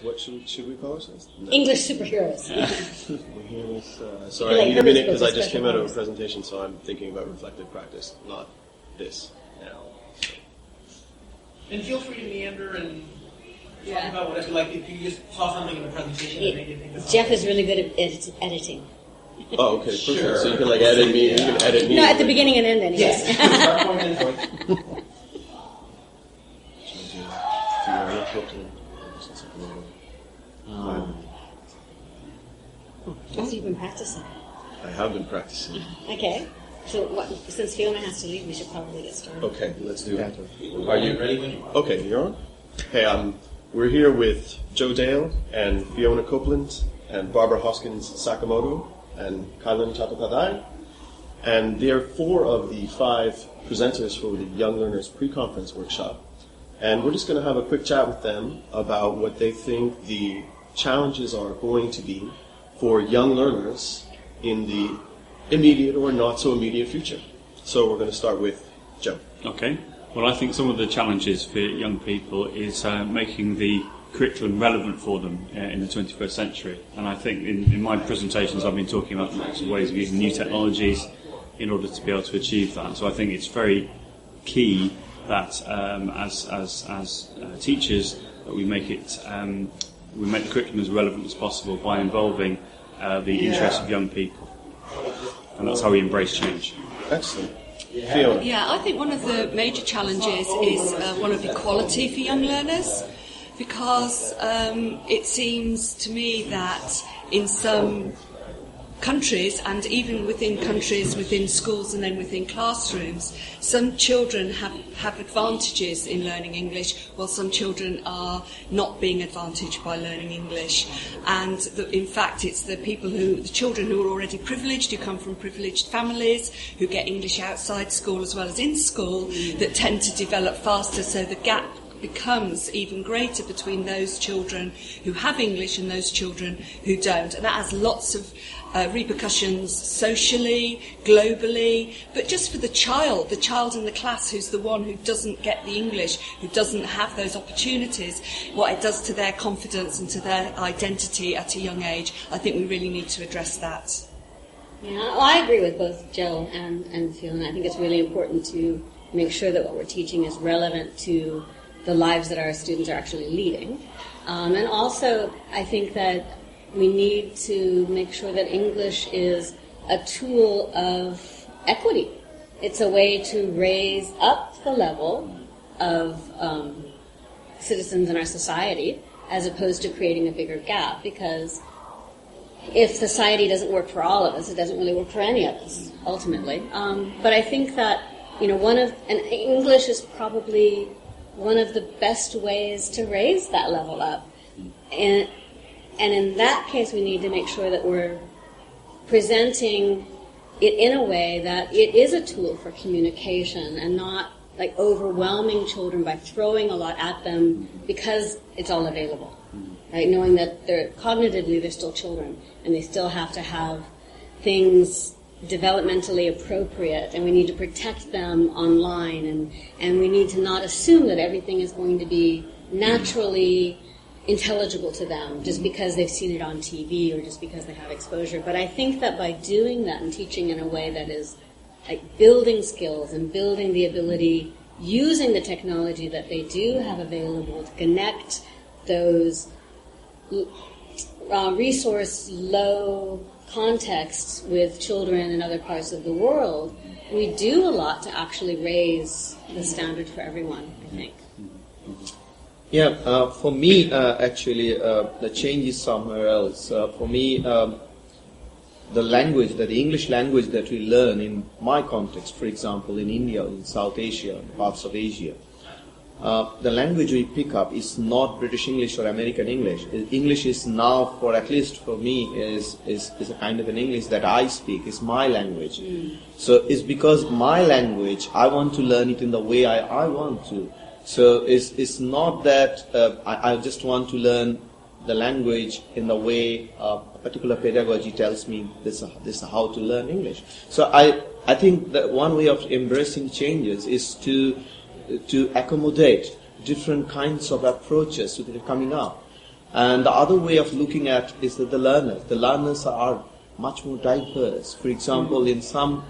What should we call ourselves? No. English superheroes. We're here with... sorry, I need a minute because I just came out of a presentation, so I'm thinking about reflective practice, not this now. So. And feel free to meander and talk about whatever. Like, if you just saw something in the presentation that made you think of Jeff is really good at editing. Oh, okay, perfect. Sure. So you can edit me. You can edit me. No, at the beginning and end, anyway. Yes. Start point, end point. Fiona Copland. So you've been practicing. I have been practicing. Okay. So since Fiona has to leave, we should probably get started. Okay, let's do that. Are you ready? Okay, you're on? Okay, we're here with Joe Dale and Fiona Copland and Barbara Hoskins Sakamoto and Kalyan Chattopadhyay. And they're 4 of the 5 presenters for the Young Learners Pre-Conference Workshop. And we're just going to have a quick chat with them about what they think the challenges are going to be for young learners in the immediate or not so immediate future. So we're going to start with Joe. Okay. Well, I think some of the challenges for young people is making the curriculum relevant for them in the 21st century. And I think in my presentations I've been talking about lots of ways of using new technologies in order to be able to achieve that. So I think it's very key that as teachers that we make it we make the curriculum as relevant as possible by involving the interests of young people, and that's how we embrace change. Excellent. Fiona. Yeah, I think one of the major challenges is one of equality for young learners, because it seems to me that in some countries, and even within countries, within schools and then within classrooms, some children have advantages in learning English, while some children are not being advantaged by learning English. And in fact, it's the children who are already privileged, who come from privileged families, who get English outside school as well as in school, that tend to develop faster, so the gap becomes even greater between those children who have English and those children who don't. And that has lots of repercussions socially, globally, but just for the child in the class who's the one who doesn't get the English, who doesn't have those opportunities, what it does to their confidence and to their identity at a young age, I think we really need to address that. Yeah, well, I agree with both Joe and Fiona. I think it's really important to make sure that what we're teaching is relevant to the lives that our students are actually leading. And also, I think that we need to make sure that English is a tool of equity. It's a way to raise up the level of citizens in our society, as opposed to creating a bigger gap, because if society doesn't work for all of us, it doesn't really work for any of us, ultimately. But I think that, and English is probably one of the best ways to raise that level up. And in that case, we need to make sure that we're presenting it in a way that it is a tool for communication and not like overwhelming children by throwing a lot at them because it's all available. Right? Knowing that cognitively they're still children and they still have to have things developmentally appropriate, and we need to protect them online, and we need to not assume that everything is going to be naturally intelligible to them just because they've seen it on TV or just because they have exposure. But I think that by doing that and teaching in a way that is like building skills and building the ability, using the technology that they do have available to connect those resource low contexts with children in other parts of the world, we do a lot to actually raise the standard for everyone, I think. Yeah, for me, actually, the change is somewhere else. For me, the English language that we learn in my context, for example, in India, in South Asia, parts of Asia, the language we pick up is not British English or American English. English is now, for at least for me, is a kind of an English that I speak. It's my language. So it's because my language, I want to learn it in the way I want to. So it's not that I just want to learn the language in the way a particular pedagogy tells me this is how to learn English. So I think that one way of embracing changes is to accommodate different kinds of approaches that are coming up. And the other way of looking at is that the learners are much more diverse. For example, in some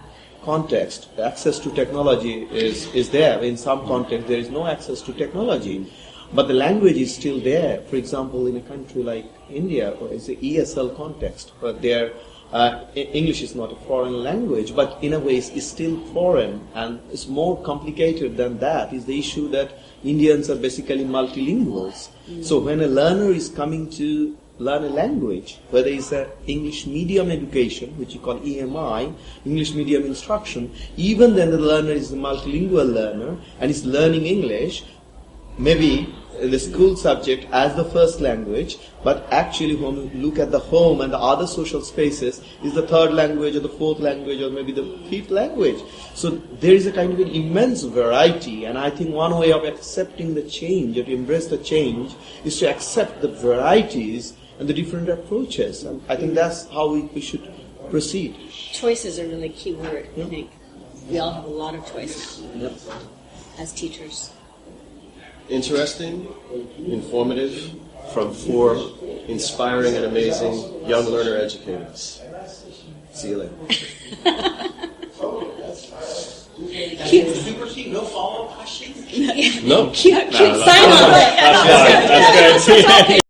context, access to technology is there. In some context, there is no access to technology. But the language is still there. For example, in a country like India, or it's the ESL context, where there English is not a foreign language, but in a way it's still foreign, and it's more complicated than that. Is the issue that Indians are basically multilinguals. So when a learner is coming to learn a language, whether it's an English medium education, which you call EMI, English medium instruction, even then the learner is a multilingual learner and is learning English, maybe the school subject as the first language, but actually when we look at the home and the other social spaces, is the third language or the fourth language or maybe the fifth language. So there is a kind of an immense variety, and I think one way of accepting the change, or to embrace the change, is to accept the varieties and the different approaches. And I think that's how we should proceed. Choice is a really key word, I think. We all have a lot of choice now Yep. as teachers. Interesting, informative, from 4 inspiring and amazing young learner educators. See you later. Cute. Super cute. No follow-up questions? No. Cute. No, Sign off. that's fine. That's good.